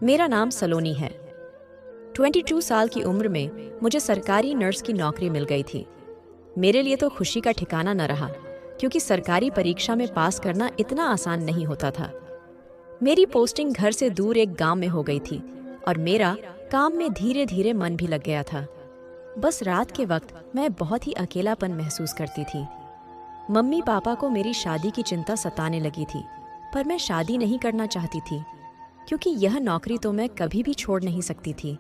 मेरा नाम सलोनी है। 22 साल की उम्र में मुझे सरकारी नर्स की नौकरी मिल गई थी। मेरे लिए तो खुशी का ठिकाना न रहा, क्योंकि सरकारी परीक्षा में पास करना इतना आसान नहीं होता था। मेरी पोस्टिंग घर से दूर एक गांव में हो गई थी और मेरा काम में धीरे धीरे मन भी लग गया था। बस रात के वक्त मैं बहुत ही अकेलापन महसूस करती थी। मम्मी पापा को मेरी शादी की चिंता सताने लगी थी, पर मैं शादी नहीं करना चाहती थी, क्योंकि यह नौकरी तो मैं कभी भी छोड़ नहीं सकती थी।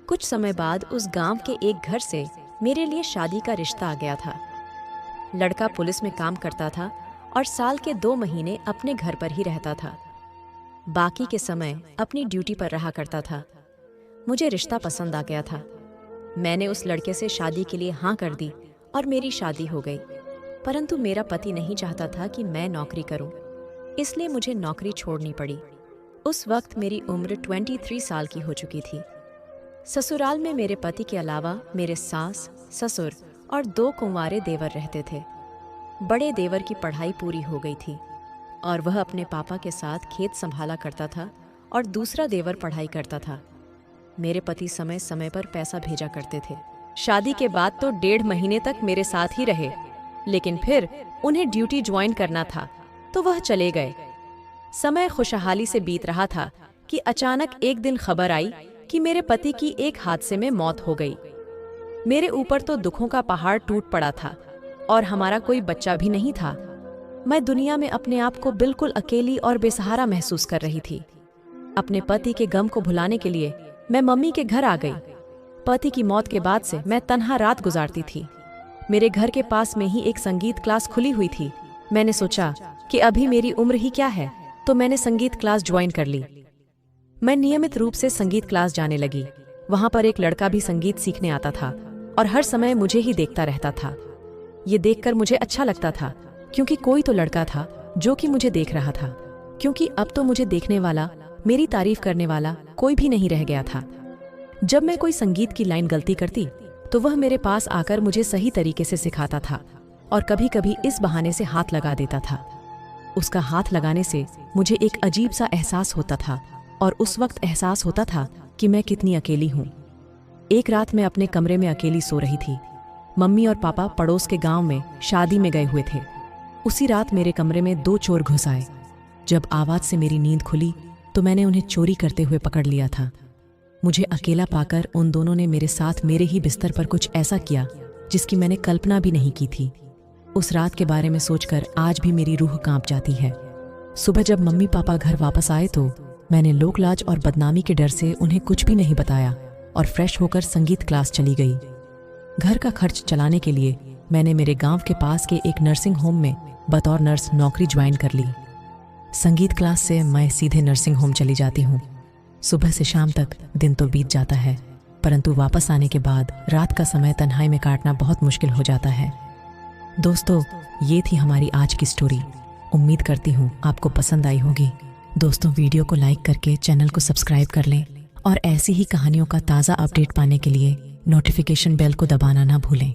कुछ समय बाद उस गांव के एक घर से मेरे लिए शादी का रिश्ता आ गया था। लड़का पुलिस में काम करता था और साल के 2 महीने अपने घर पर ही रहता था। बाकी के समय अपनी ड्यूटी पर रहा करता था। मुझे रिश्ता पसंद आ गया था। मैंने उस लड़के से शादी के लिए हाँ कर दी और मेरी शादी हो गई। परंतु मेरा पति नहीं चाहता था कि मैं नौकरी करूं, इसलिए मुझे नौकरी छोड़नी पड़ी। उस वक्त मेरी उम्र 23 साल की हो चुकी थी। ससुराल में मेरे पति के अलावा मेरे सास, ससुर और 2 कुंवारे देवर रहते थे। बड़े देवर की पढ़ाई पूरी हो गई थी और वह अपने पापा के साथ खेत संभाला करता था और दूसरा देवर पढ़ाई करता था। मेरे पति समय समय पर पैसा भेजा करते थे। शादी के बाद तो 1.5 महीने तक मेरे साथ ही रहे, लेकिन फिर उन्हें ड्यूटी ज्वाइन करना था तो वह चले गए। समय खुशहाली से बीत रहा था कि अचानक एक दिन खबर आई कि मेरे पति की एक हादसे में मौत हो गई। मेरे ऊपर तो दुखों का पहाड़ टूट पड़ा था और हमारा कोई बच्चा भी नहीं था। मैं दुनिया में अपने आप को बिल्कुल अकेली और बेसहारा महसूस कर रही थी। अपने पति के गम को भुलाने के लिए मैं मम्मी के घर आ गई। पति की मौत के बाद से मैं तन्हा रात गुजारती थी। मेरे घर के पास में ही एक संगीत क्लास खुली हुई थी। मैंने सोचा कि अभी मेरी उम्र ही क्या है, तो मैंने संगीत क्लास ज्वाइन कर ली। मैं नियमित रूप से संगीत क्लास जाने लगी। वहां पर एक लड़का भी संगीत सीखने आता था और हर समय मुझे ही देखता रहता था। ये देखकर मुझे अच्छा लगता था, क्योंकि कोई तो लड़का था जो कि मुझे देख रहा था। क्योंकि अब तो मुझे देखने वाला, मेरी तारीफ करने वाला कोई भी नहीं रह गया था। जब मैं कोई संगीत की लाइन गलती करती तो वह मेरे पास आकर मुझे सही तरीके से सिखाता था और कभी कभी इस बहाने से हाथ लगा देता था। उसका हाथ लगाने से मुझे एक अजीब सा एहसास होता था और उस वक्त एहसास होता था कि मैं कितनी अकेली हूँ। एक रात मैं अपने कमरे में अकेली सो रही थी। मम्मी और पापा पड़ोस के गांव में शादी में गए हुए थे। उसी रात मेरे कमरे में 2 चोर घुस आए। जब आवाज से मेरी नींद खुली तो मैंने उन्हें चोरी करते हुए पकड़ लिया था। मुझे अकेला पाकर उन दोनों ने मेरे साथ मेरे ही बिस्तर पर कुछ ऐसा किया जिसकी मैंने कल्पना भी नहीं की थी। उस रात के बारे में सोचकर आज भी मेरी रूह कांप जाती है। सुबह जब मम्मी पापा घर वापस आए तो मैंने लोकलाज और बदनामी के डर से उन्हें कुछ भी नहीं बताया और फ्रेश होकर संगीत क्लास चली गई। घर का खर्च चलाने के लिए मैंने मेरे गांव के पास के एक नर्सिंग होम में बतौर नर्स नौकरी ज्वाइन कर ली। संगीत क्लास से मैं सीधे नर्सिंग होम चली जाती हूँ। सुबह से शाम तक दिन तो बीत जाता है, परंतु वापस आने के बाद रात का समय तन्हाई में काटना बहुत मुश्किल हो जाता है। दोस्तों, ये थी हमारी आज की स्टोरी। उम्मीद करती हूँ आपको पसंद आई होगी। दोस्तों, वीडियो को लाइक करके चैनल को सब्सक्राइब कर लें और ऐसी ही कहानियों का ताज़ा अपडेट पाने के लिए नोटिफिकेशन बेल को दबाना ना भूलें।